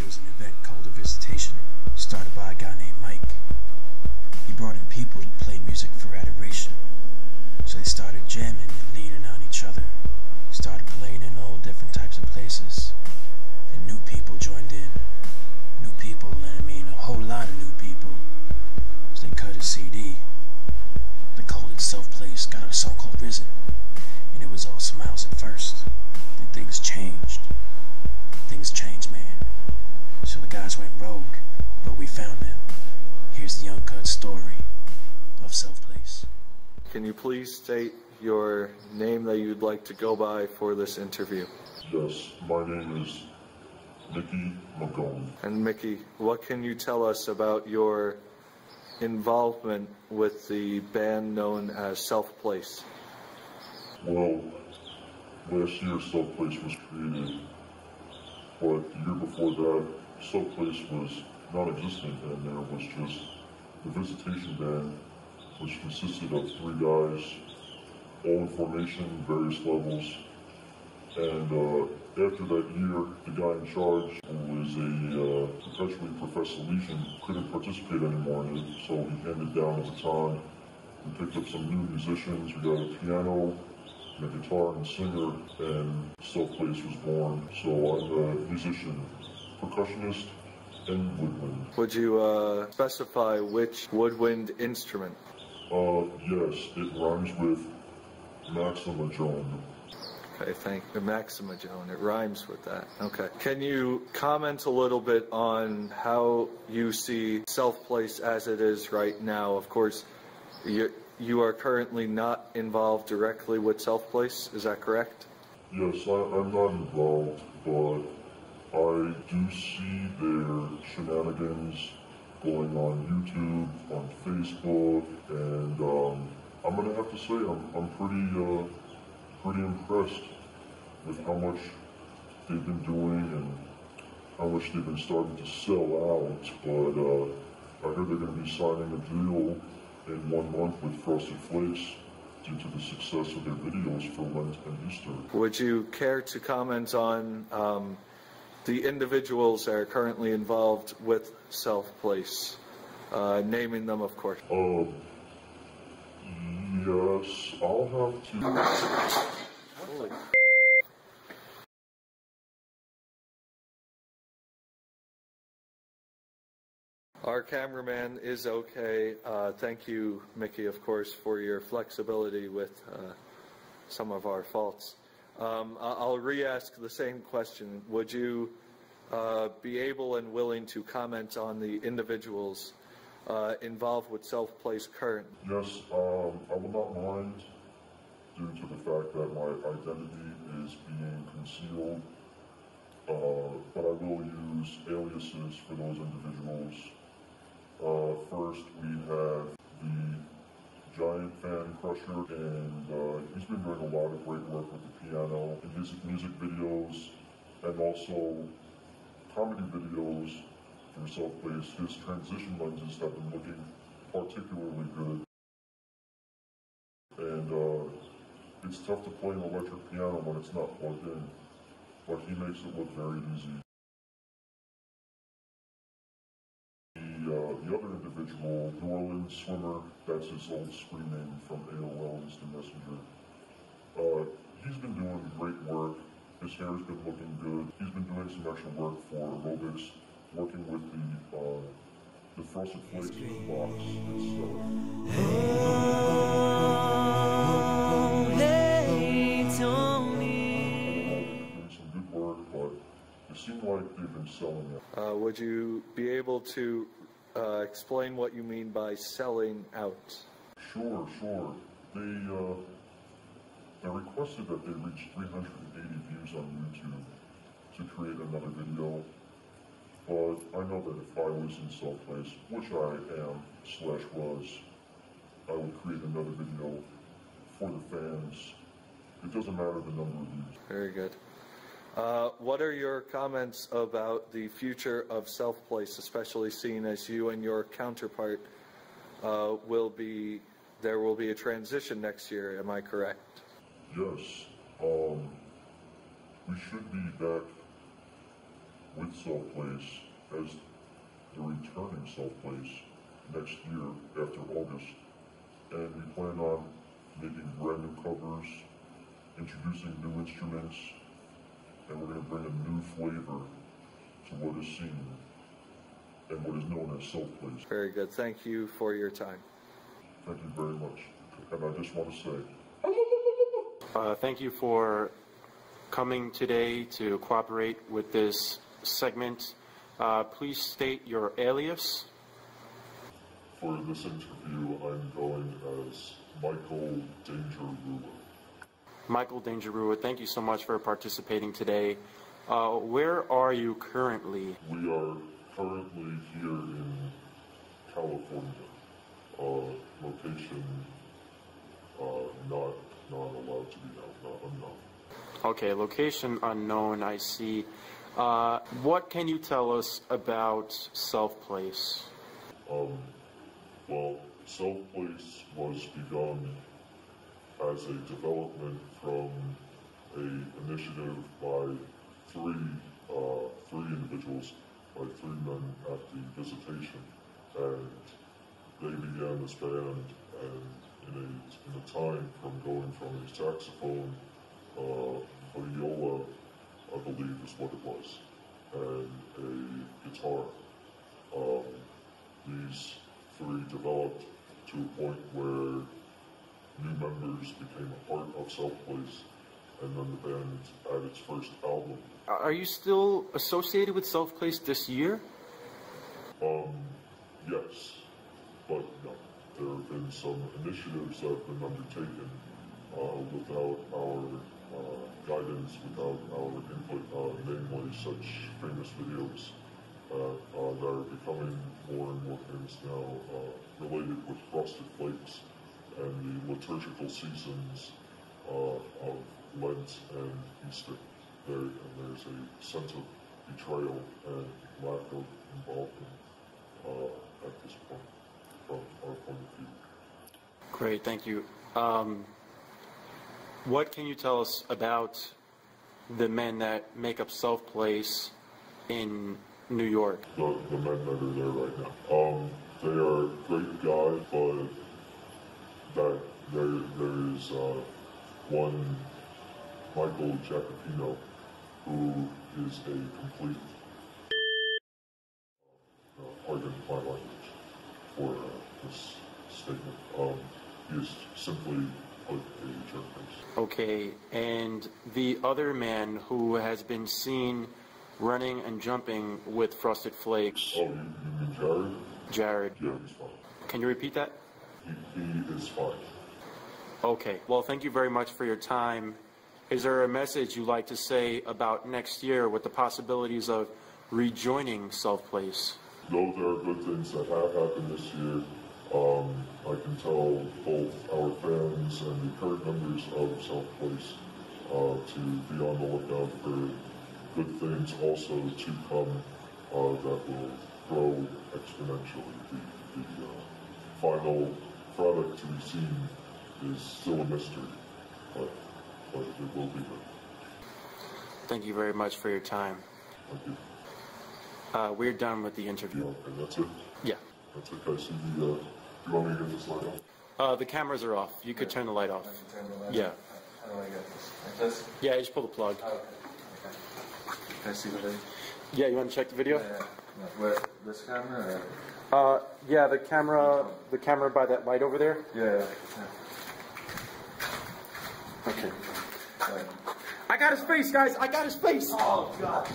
was an event called A Visitation, started by a guy named Mike. He brought in people to play music for adoration. So they started jamming and leaning on each other, started playing in all different types of places, and new people joined in. New people, and I mean a whole lot of new people. So they cut a CD. They called it Self Place, got a song called Risen, and it was all smiles at first. Then things changed. Things changed, man. So the guys went rogue, but we found them. Here's the uncut story of Self Place. Can you please state your name that you'd like to go by for this interview? Yes, my name is Mickey McGone. And Mickey, what can you tell us about your involvement with the band known as Self Place? Well, last year Self Place was created, but the year before that, Self Place was non-existent, and there was just the Visitation Band, which consisted of 3 guys, all in formation, various levels. And after that year, the guy in charge, who was a perpetually Professor Legion, couldn't participate anymore in it, so he handed down the baton. We picked up some new musicians. We got a piano, a guitar, and a singer, and Self Place was born. So I'm a musician, percussionist, and woodwind. Would you specify which woodwind instrument? Yes, it rhymes with Maxima Joan. Okay, thank you. Maxima Joan, it rhymes with that. Okay. Can you comment a little bit on how you see Self Place as it is right now? Of course, you are currently not involved directly with Self Place, is that correct? Yes, I'm not involved, but I do see their shenanigans going on YouTube, on Facebook, and I'm gonna have to say I'm pretty impressed with how much they've been doing and how much they've been starting to sell out. But I heard they're gonna be signing a deal in 1 month with Frosted Flakes due to the success of their videos for Lent and Easter. Would you care to comment on the individuals that are currently involved with Self Place? Naming them, of course. Yes, I'll have to. Holy. Our cameraman is okay. Thank you, Mickey, of course, for your flexibility with some of our faults. I'll re-ask the same question. Would you be able and willing to comment on the individuals involved with Self Place currently? Yes, I will not mind, due to the fact that my identity is being concealed, but I will use aliases for those individuals. First, we have the Giant Fan Crusher, and he's been doing a lot of great work with the piano in his music videos, and also comedy videos for Self Place. His transition lenses have been looking particularly good. And it's tough to play an electric piano when it's not plugged in, but he makes it look very easy. The other individual, New Orleans Swimmer, that's his old screen name from AOL Instant Messenger. He's been doing great work. His hair's been looking good. He's been doing some extra work for aerobics, working with the Frosted Flakes box itself. Oh, hey, Tony. Doing some good work, but it seemed like they've been selling it. Would you be able to explain what you mean by selling out? Sure. They requested that they reach 380 views on YouTube to create another video. But I know that if I was in Self Place, which I am/was, I would create another video for the fans. It doesn't matter the number of views. Very good. What are your comments about the future of Self Place, especially seeing as you and your counterpart there will be a transition next year, am I correct? Yes. We should be back with Self Place as the returning Self Place next year after August. And we plan on making brand new covers, introducing new instruments, and we're going to bring a new flavor to what is seen and what is known as Self Place. Very good. Thank you for your time. Thank you very much. And I just want to say, thank you for coming today to cooperate with this segment. Please state your alias. for this interview, I'm going as Michael Dangerua. Michael Dangerua, thank you so much for participating today. Where are you currently? We are currently here in California. Location not allowed to be unknown. Okay, location unknown, I see. What can you tell us about Self Place? Well, Self Place was begun as a development from an initiative by three individuals, by three men at the Visitation, and they began this band, and in a time from going from a saxophone, a viola, I believe is what it was, and a guitar. These three developed to a point where new members became a part of Self Place, and then the band had its first album. Are you still associated with Self Place this year? Yes, but no. There have been some initiatives that have been undertaken without our guidance, without our input, namely such famous videos that are becoming more and more famous now, related with Frosted Flakes and the liturgical seasons of Lent and Easter. There's a sense of betrayal and lack of involvement at this point, from our point of view. Great, thank you. What can you tell us about the men that make up Self Place in New York? The men that are there right now. They are great guys, but there is one, Michael Jacopino, who is a complete, pardon my language for this statement. He is simply a jerk. Okay, and the other man who has been seen running and jumping with Frosted Flakes. Oh, you mean Jared? Jared. Yeah, he's fine. Can you repeat that? He is fine. Okay, well, thank you very much for your time. Is there a message you'd like to say about next year with the possibilities of rejoining Self Place? Though there are good things that have happened this year, I can tell both our fans and the current members of Self Place to be on the lookout for good things also to come that will grow exponentially. The final product to be seen is still a mystery, but it will be good. Thank you very much for your time. Thank you. We're done with the interview. Okay, that's it? Yeah. That's it. I see the, do you want me to get this light off? The cameras are off. You could turn the light off. I can turn the light Yeah. off. How do I get this? Like this? Yeah, you just pull the plug. Oh, okay. Can I see the video? Yeah, you want to check the video? Yeah. Where, this camera? Yeah, the camera by that light over there. Yeah. Okay. Right. I got his face, guys. I got his face. Oh, gosh.